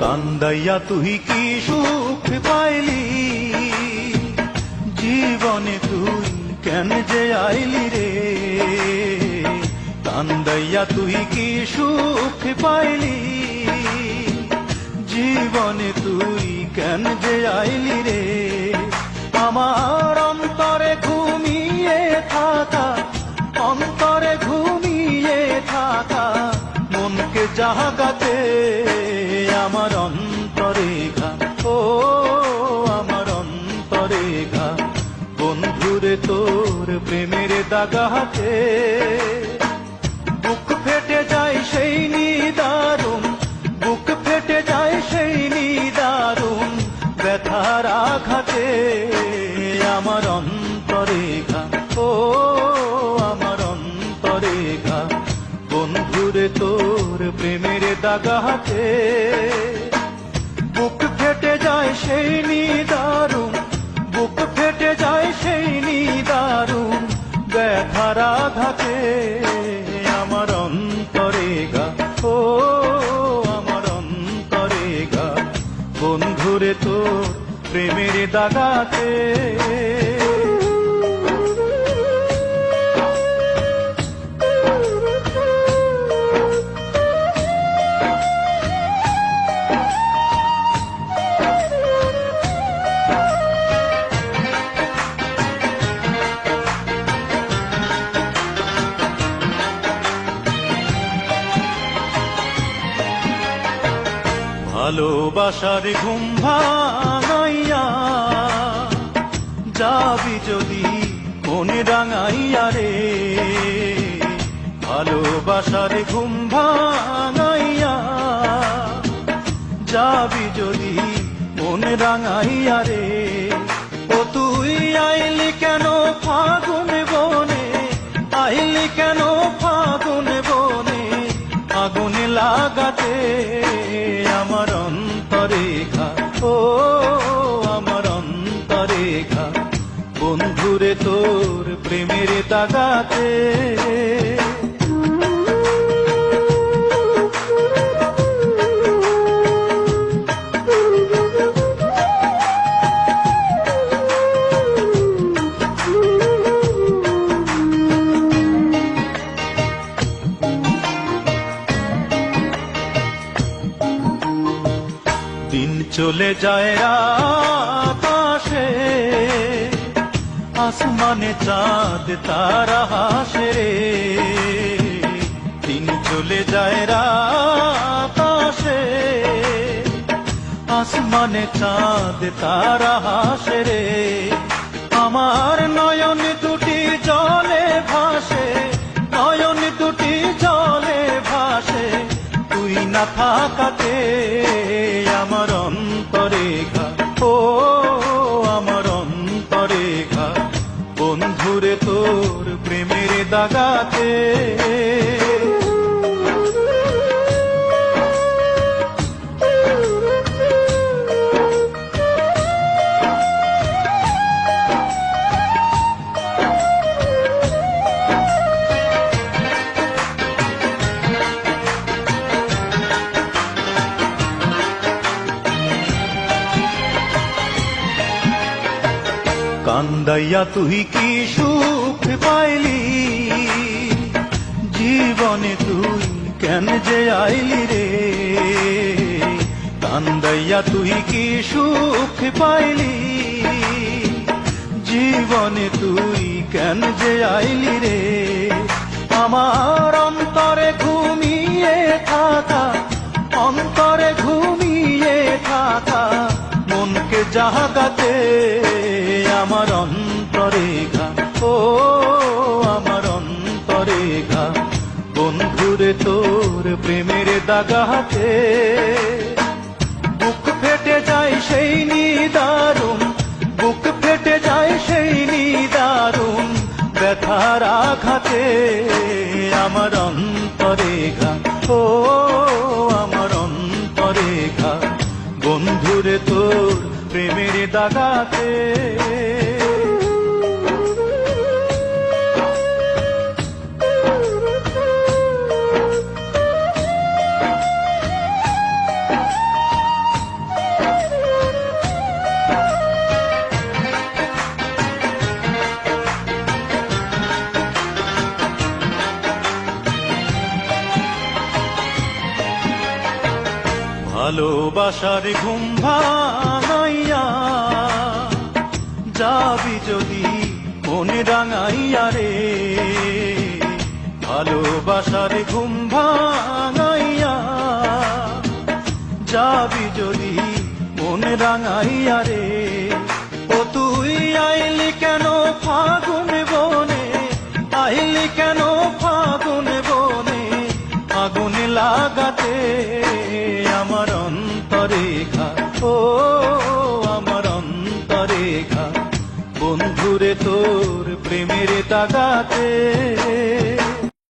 কান্দাইয়া তুই কি সুখ পাইলি, জীবনে তুই কেন যে আইলি রে। কান্দাইয়া তুই কি সুখ পাইলি, জীবনে তুই কেন যে আইলি রে। আমার অন্তরে ঘুমিয়ে থাকা, অন্তরে ঘুমিয়ে থাকা মনকে জাগাতে আমার অন্তরে ঘা, ও আমার অন্তরে ঘা। বন্ধুরে তোর প্রেমের দাগাতে বুক ফেটে যায় সেই নিদারুণ, বুক ফেটে যায় সেই নিদারুণ ব্যথার আঘাতে আমার অন্তরে ঘা, ও আমার অন্তরে ঘা। বন্ধুরে তোর প্রেমের দাগাতে বুক ফেটে যায় সেই নিদারুণ, বুক ফেটে যায় সেই নিদারুণ ব্যথার আঘাতে আমার অন্তরে ঘা, ও আমার অন্তরে ঘা। বন্ধুরে তোর প্রেমের দাগাতে। ভালোবাসার ঘুম ভাঙাইয়া যাবি যদি মনে রাঙাইয়া রে। ভালোবাসার ঘুম ভাঙাইয়া যাবি যদি মনে রাঙাইয়া রে। ও তুই আইলি কেন ফাগুন বনে, আইলি কেন ফাগুন বনে আগুন লাগাতে আমার অন্তরে ঘা, ও আমার অন্তরে ঘা। বন্ধুরে তোর প্রেমের দাগাতে দিন চলে যায় রাত আসে, আসমানে চাঁদ তারা হাসে রে। দিন চলে যায় রাত আসে, আসমানে চাঁদ তারা হাসে রে। আমার নয়ন দুটি জলে ভাসে, নয়ন দুটি জলে ভাসে তুই না থাকাতে আমার অন্তরে ঘা, ও আমার অন্তরে ঘা। বন্ধুরে তোর প্রেমের দাগাতে কান্দাইয়া তুই কি সুখ পাইলি, জীবনে তুই কেন যে আইলি রে। কান্দাইয়া তুই কি সুখ পাইলি, জীবনে তুই কেন যে আইলি রে। আমার অন্তরে ঘুমিয়ে থাকা, অন্তরে ঘুমিয়ে থাকা মনকে জাগাতে আমার অন্তরে ঘা, ও আমার অন্তরে ঘা। বন্ধুরে তোর প্রেমের দাগাতে বুক ফেটে যায় সেই নিদারুণ, বুক ফেটে যায় সেই নিদারুণ ব্যথার আঘাতে আমার অন্তরে ঘা, ও আমার অন্তরে ঘা। বন্ধুরে তোর প্রেমের দাগাতে ভালোবাসার ঘুম ভাঙাইয়া যাবি যদি মনে রাঙাইয়া রে, ভালোবাসার ঘুম ভাঙাইয়া যাবি যদি মনে রাঙাইয়া রে। ও তুই আইলি কেন ফাগুন বনে, আইলি কেন ফাগুন বনে, আগুন লাগাতে আমার অন্তরেখা, ও আমার অন্তরেখা, বন্ধুরে তোর প্রেমের তাগাতে।